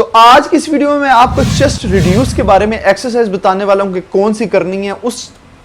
तो आज की इस वीडियो में मैं आपको चेस्ट रिड्यूस के बारे में एक्सरसाइज बताने वाला हूं कि कौन सी करनी है। उस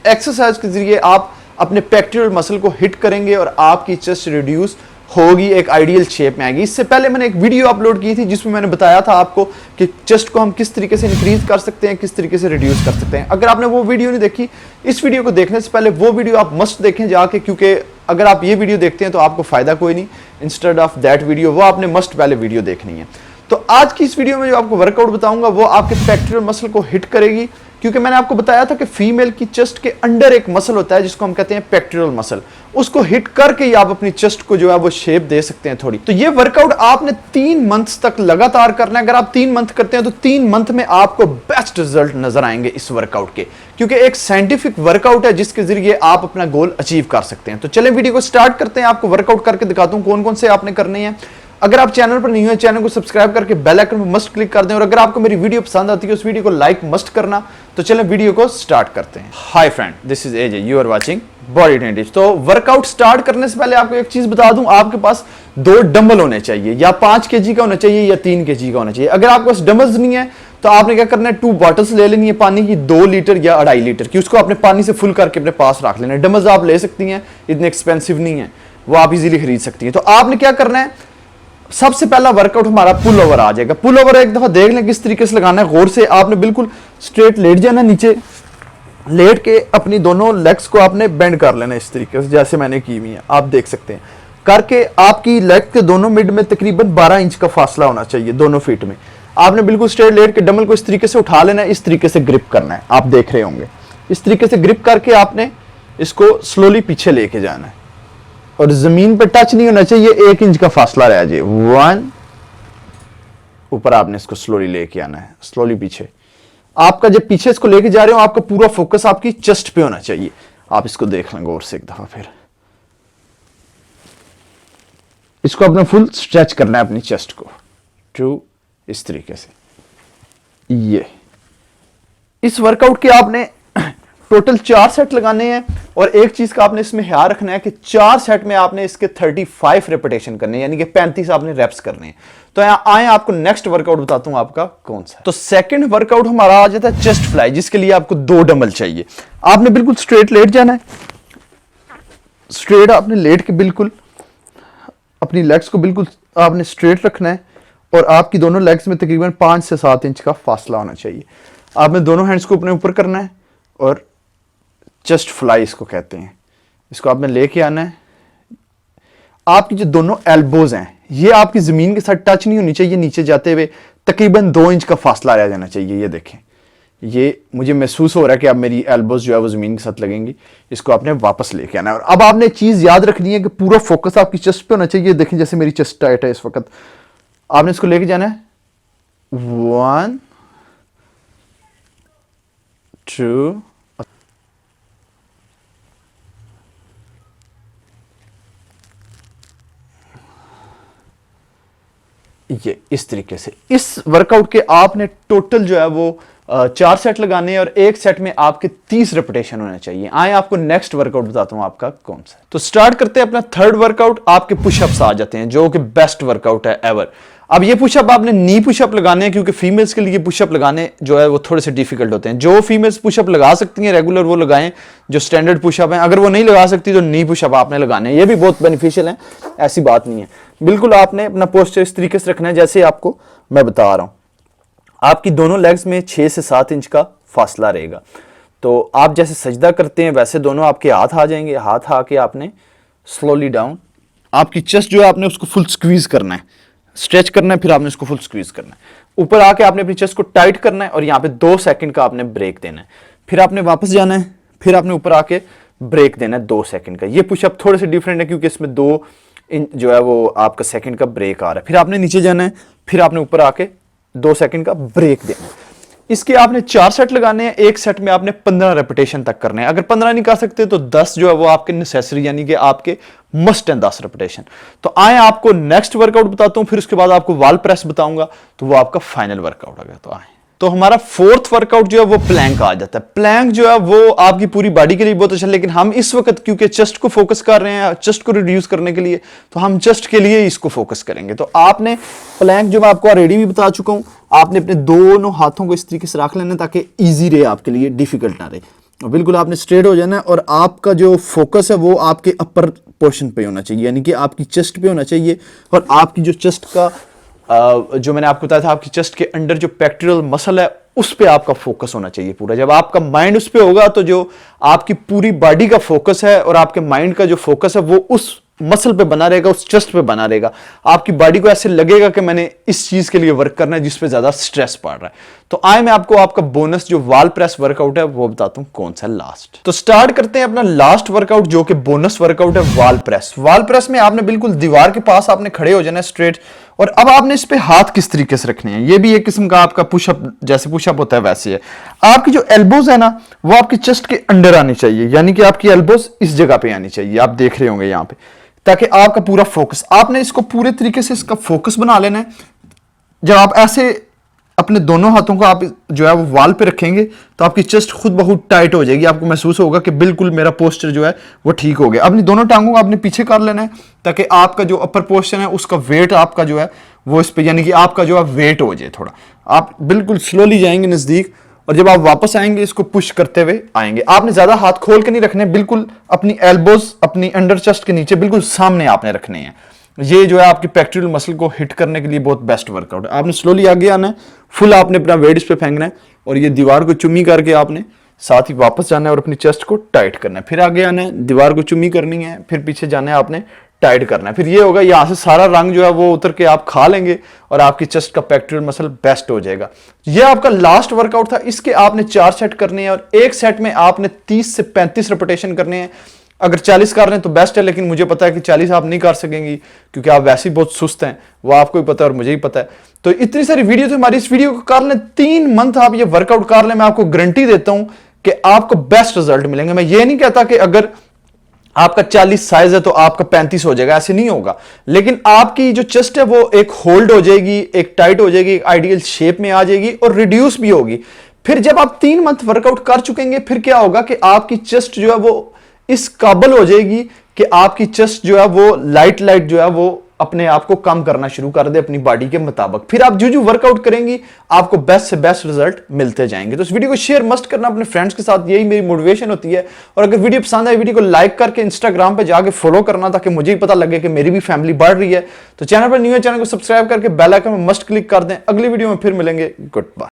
एक्सरसाइज के जरिए आप अपने पेक्टोरल मसल को हिट करेंगे और आपकी चेस्ट रिड्यूस होगी, एक आइडियल शेप में आएगी। इससे पहले मैंने एक वीडियो अपलोड की थी जिसमें मैंने बताया था आपको कि चेस्ट को हम किस तरीके से इंक्रीज कर सकते हैं, किस तरीके से रिड्यूस कर सकते हैं। अगर आपने वो वीडियो नहीं देखी, इस वीडियो को देखने से पहले वो वीडियो आप मस्ट देखें जाके, क्योंकि अगर आप ये वीडियो देखते हैं तो आपको फायदा कोई नहीं, इंस्टेड ऑफ दैट वीडियो वो आपने मस्ट पहले वीडियो देखनी है। तो आज की इस वीडियो में जो आपको वर्कआउट बताऊंगा वो आपके पेक्टोरल मसल को हिट करेगी, क्योंकि मैंने आपको बताया था कि फीमेल की चेस्ट के अंडर एक मसल होता है जिसको हम कहते हैं पेक्टोरल मसल। उसको हिट करके ही आप अपनी चेस्ट को जो है वो शेप दे सकते हैं थोड़ी। तो ये वर्कआउट आपने 3 मंथ्स तक लगातार करना है। अगर आप 3 मंथ करते हैं तो 3 मंथ में आपको बेस्ट रिजल्ट नजर आएंगे इस वर्कआउट के, क्योंकि एक साइंटिफिक वर्कआउट है जिसके जरिए आप अपना गोल अचीव कर सकते हैं। तो चलें वीडियो को स्टार्ट करते हैं। आपको वर्कआउट करके दिखाता हूं कौन कौन से आपने करने हैं। अगर आप चैनल पर नहीं हुए, चैनल को सब्सक्राइब करके बेल आइकन पर मस्ट क्लिक कर दें, और अगर आपको मेरी वीडियो पसंद आती है उस वीडियो को लाइक मस्ट करना। तो चलें वीडियो को स्टार्ट करते हैं। Hi friend, this is AJ, you are watching body training tips. तो वर्कआउट स्टार्ट करने से पहले आपको एक चीज बता दूं, आपके पास 2 डंबल होने चाहिए, या 5 केजी का होना चाहिए या 3 केजी का होना चाहिए। अगर आपके पास डंबल्स नहीं है तो आपने क्या करना है, 2 बॉटल्स ले लेनी है पानी की, 2 लीटर या 2.5 लीटर की। उसको अपने पानी से फुल करके अपने पास रख लेना है। डंबल्स आप ले सकती हैं, इतने एक्सपेंसिव नहीं है, वो आप इजीली खरीद सकती हैं। तो आपने क्या करना है, सबसे पहला वर्कआउट हमारा पुल ओवर आ जाएगा। पुल ओवर एक दफा देख लें किस तरीके से लगाना है गौर से। आपने बिल्कुल स्ट्रेट लेट जाना, नीचे लेट के अपनी दोनों लेग्स को आपने बेंड कर लेना इस तरीके से, जैसे मैंने की हुई है, आप देख सकते हैं। करके आपकी लेग के दोनों मिड में तकरीबन 12 इंच का फासला होना चाहिए दोनों फीट में। आपने बिल्कुल स्ट्रेट लेट के डंबल को इस तरीके से उठा लेना है, इस तरीके से ग्रिप करना है, आप देख रहे होंगे। इस तरीके से ग्रिप करके आपने इसको स्लोली पीछे लेके जाना है, और जमीन पे टच नहीं होना चाहिए, 1 इंच का फासला रह जाए। 1 ऊपर आपने इसको स्लोली लेके आना है, स्लोली पीछे। आपका जब पीछे इसको लेके जा रहे हो, आपका पूरा फोकस आपकी चेस्ट पे होना चाहिए। आप इसको देख लें गौर से एक दफा, फिर इसको अपना फुल स्ट्रेच करना है अपनी चेस्ट को, टू इस तरीके से। ये इस वर्कआउट के आपने टोटल 4 सेट लगाने हैं, और एक चीज का आपने इसमें ख्याल रखना है कि 4 सेट में आपने इसके 35 रेपिटेशन करने हैं, यानी कि 35 आपने रेप्स करने हैं। तो आए आपको नेक्स्ट वर्कआउट बताता हूं आपका कौन सा है। तो सेकंड वर्कआउट हमारा आ जाता है चेस्ट फ्लाई, जिसके लिए आपको 2 डंबल चाहिए। आपने बिल्कुल स्ट्रेट लेट जाना है, स्ट्रेट आपने लेट के बिल्कुल अपनी लेग्स को बिल्कुल आपने स्ट्रेट रखना है, और आपकी दोनों लेग्स में तकरीबन 5 से 7 इंच का फासला होना चाहिए। आपने दोनों हैंड्स को अपने ऊपर करना है, और चेस्ट फ्लाई इसको कहते हैं। इसको आपने लेके आना है। आपकी जो दोनों एल्बोज हैं ये आपकी जमीन के साथ टच नहीं होनी चाहिए, नीचे जाते हुए तकरीबन 2 इंच का फासला रह जाना चाहिए। ये देखें, ये मुझे महसूस हो रहा है कि अब मेरी एल्बोज जो है वो जमीन के साथ लगेंगी। इसको आपने वापस लेके आना है, और अब आपने चीज याद रखनी है कि पूरा फोकस आपकी चेस्ट पे होना चाहिए। देखें जैसे मेरी चेस्ट टाइट है इस वक्त, आपने इसको लेके जाना है। 1 2 ये इस तरीके से। इस वर्कआउट के आपने टोटल जो है वो 4 सेट लगाने हैं, और एक सेट में आपके 30 रेपिटेशन होने चाहिए। आए आपको नेक्स्ट वर्कआउट बताता हूं आपका कौन सा है। तो स्टार्ट करते हैं अपना थर्ड वर्कआउट। आपके पुशअप्स आ जाते हैं, जो कि बेस्ट वर्कआउट है एवर। अब ये पुशअप आपने नी पुशअप लगाने हैं, क्योंकि फीमेल्स के लिए पुशअप लगाने जो है वो थोड़े से डिफिकल्ट होते हैं। जो फीमेल्स पुशअप लगा सकती हैं रेगुलर वो लगाएं, जो स्टैंडर्ड पुशअप हैं। अगर वो नहीं लगा सकती तो नी पुशअप आपने लगाने हैं, ये भी बहुत बेनिफिशियल है, ऐसी बात नहीं है। बिल्कुल आपने अपना पोस्चर इस तरीके से रखना है जैसे आपको मैं बता रहा हूं। आपकी दोनों लेग्स में 6 से 7 इंच का फासला रहेगा। तो आप जैसे सजदा करते हैं वैसे दोनों आपके हाथ आ जाएंगे। हाथ आके आपने स्लोली डाउन, आपकी चेस्ट जो है आपने उसको फुल स्क्वीज करना है, स्ट्रेच करना है, फिर आपने उसको फुल स्क्वीज करना है। ऊपर आके आपने अपनी चेस्ट को टाइट करना है, और यहाँ पे 2 सेकंड का आपने ब्रेक देना है। फिर आपने वापस जाना है, फिर आपने ऊपर आके ब्रेक देना है 2 सेकंड का। ये पुशअप थोड़े से डिफरेंट है, क्योंकि इसमें 2 जो है वो आपका सेकंड का ब्रेक आ रहा है। फिर आपने नीचे जाना है, फिर आपने ऊपर आके 2 सेकंड का ब्रेक देना है। इसके आपने 4 सेट लगाने हैं। एक सेट में आपने 15 रेपिटेशन तक करने हैं। अगर 15 नहीं कर सकते तो 10 जो है वो आपके नेसेसरी, यानी कि आपके मस्ट हैं 10 रेपिटेशन। तो आए आपको नेक्स्ट वर्कआउट बताता हूं, फिर उसके बाद आपको वाल प्रेस बताऊंगा, तो वो आपका फाइनल वर्कआउट आ गया। तो आए, तो हमारा 4th वर्कआउट जो है वो प्लैंक आ जाता है। प्लैंक जो है वो आपकी पूरी बॉडी के लिए बहुत अच्छा है, लेकिन हम इस वक्त क्योंकि चेस्ट को फोकस कर रहे हैं, चेस्ट को रिड्यूस करने के लिए, तो हम चेस्ट के लिए इसको फोकस करेंगे। तो आपने प्लैंक जो मैं आपको ऑलरेडी भी बता चुका हूं, आपने अपने दोनों हाथों को इस तरीके से रख लेना ताकि ईजी रहे आपके लिए, डिफिकल्ट ना रहे। और बिल्कुल आपने स्ट्रेट हो जाना है और आपका जो फोकस है वो आपके अपर पोर्शन पे होना चाहिए, यानी कि आपकी चेस्ट पे होना चाहिए। और आपकी जो चेस्ट का जो मैंने आपको बताया था, आपकी चेस्ट के अंडर जो पेक्टोरल मसल है उस पे आपका फोकस होना चाहिए पूरा। जब आपका माइंड उस पे होगा तो जो आपकी पूरी बॉडी का फोकस है और आपके माइंड का जो फोकस है वो उस मसल पे बना रहेगा, उस चेस्ट पे बना रहेगा। आपकी बॉडी को ऐसे लगेगा कि मैंने इस चीज के लिए वर्क करना है जिस पे ज्यादा स्ट्रेस पड़ रहा है। तो आए मैं आपको आपका बोनस जो वाल प्रेस वर्कआउट है वो बताता हूं कौन सा लास्ट। तो स्टार्ट करते हैं अपना लास्ट वर्कआउट जो कि बोनस वर्कआउट है वाल प्रेस। वाल प्रेस में आपने बिल्कुल दीवार के पास आपने खड़े हो जाना है स्ट्रेट, और अब आपने इस पे हाथ किस तरीके से रखने हैं, ये भी एक किस्म का आपका पुशअप, जैसे पुशअप होता है वैसे है। आपकी जो एल्बोज है ना वो आपकी चेस्ट के अंडर आनी चाहिए, यानी कि आपकी एल्बोज इस जगह पे आनी चाहिए, आप देख रहे होंगे यहां पे, ताकि आपका पूरा फोकस, आपने इसको पूरे तरीके से इसका फोकस बना लेना है। जब आप ऐसे अपने दोनों हाथों को आप जो है वो वाल पे रखेंगे तो आपकी चेस्ट खुद बहुत टाइट हो जाएगी, आपको महसूस होगा कि बिल्कुल मेरा पोस्चर जो है वो ठीक हो गया। अपनी दोनों टांगों को आपने पीछे कर लेना है ताकि आपका जो अपर पोर्शन है उसका वेट आपका जो है वो इस पे, यानी कि आपका जो है वेट हो जाए थोड़ा। आप बिल्कुल स्लोली जाएंगे नजदीक, और जब आप वापस आएंगे इसको पुश करते हुए आएंगे। आपने ज्यादा हाथ खोल के नहीं रखने, बिल्कुल अपनी एल्बोज अपनी अंडर चेस्ट के नीचे बिल्कुल सामने आपने रखने हैं। ये जो है आपकी पेक्टोरल मसल को हिट करने के लिए बहुत बेस्ट वर्कआउट है। आपने स्लोली आगे आना है, फुल आपने अपना वेट इस पे फेंकना है और ये दीवार को चुम्मी करके आपने साथ ही वापस जाना है और अपनी चेस्ट को टाइट करना है। फिर आगे आना है, दीवार को चुम्मी करनी है, फिर पीछे जाना है, आपने टाइट करना है। फिर ये होगा यहां से सारा रंग जो है वो उतर के आप खा लेंगे और आपकी चेस्ट का पेक्टोरल मसल बेस्ट हो जाएगा। ये आपका लास्ट वर्कआउट था। इसके आपने 4 सेट करने हैं और एक सेट में आपने 30 से 35 रेपिटेशन करने हैं। अगर 40 कर रहे हैं तो बेस्ट है, लेकिन मुझे पता है कि 40 आप नहीं कर सकेंगी क्योंकि आप वैसे ही बहुत सुस्त हैं, वो आपको ही पता है और मुझे ही पता है। तो इतनी सारी वीडियो, तो हमारी इस वीडियो को कर लें, 3 मंथ आप ये वर्कआउट कर लें, मैं आपको गारंटी देता हूं कि आपको बेस्ट रिजल्ट मिलेंगे। मैं ये नहीं कहता कि अगर आपका 40 साइज है तो आपका 35 हो जाएगा, ऐसे नहीं होगा, लेकिन आपकी जो चेस्ट है वो एक होल्ड हो जाएगी, एक टाइट हो जाएगी, एक आइडियल शेप में आ जाएगी और रिड्यूस भी होगी। फिर जब आप 3 मंथ वर्कआउट कर चुकेंगे फिर क्या होगा कि आपकी चेस्ट जो है वो इस काबिल हो जाएगी कि आपकी चेस्ट जो है वो लाइट जो है वो अपने आप को कम करना शुरू कर दे अपनी बॉडी के मुताबिक। फिर आप जो वर्कआउट करेंगी आपको बेस्ट से बेस्ट रिजल्ट मिलते जाएंगे। तो इस वीडियो को शेयर मस्ट करना अपने फ्रेंड्स के साथ, यही मेरी मोटिवेशन होती है। और अगर वीडियो पसंद आए वीडियो को लाइक करके इंस्टाग्राम पे जाके फॉलो करना ताकि मुझे ही पता लगे कि मेरी भी फैमिली बढ़ रही है। तो चैनल पर न्यू है, चैनल को सब्सक्राइब करके बेल आइकन में मस्ट क्लिक कर दें। अगली वीडियो में फिर मिलेंगे, गुड बाय।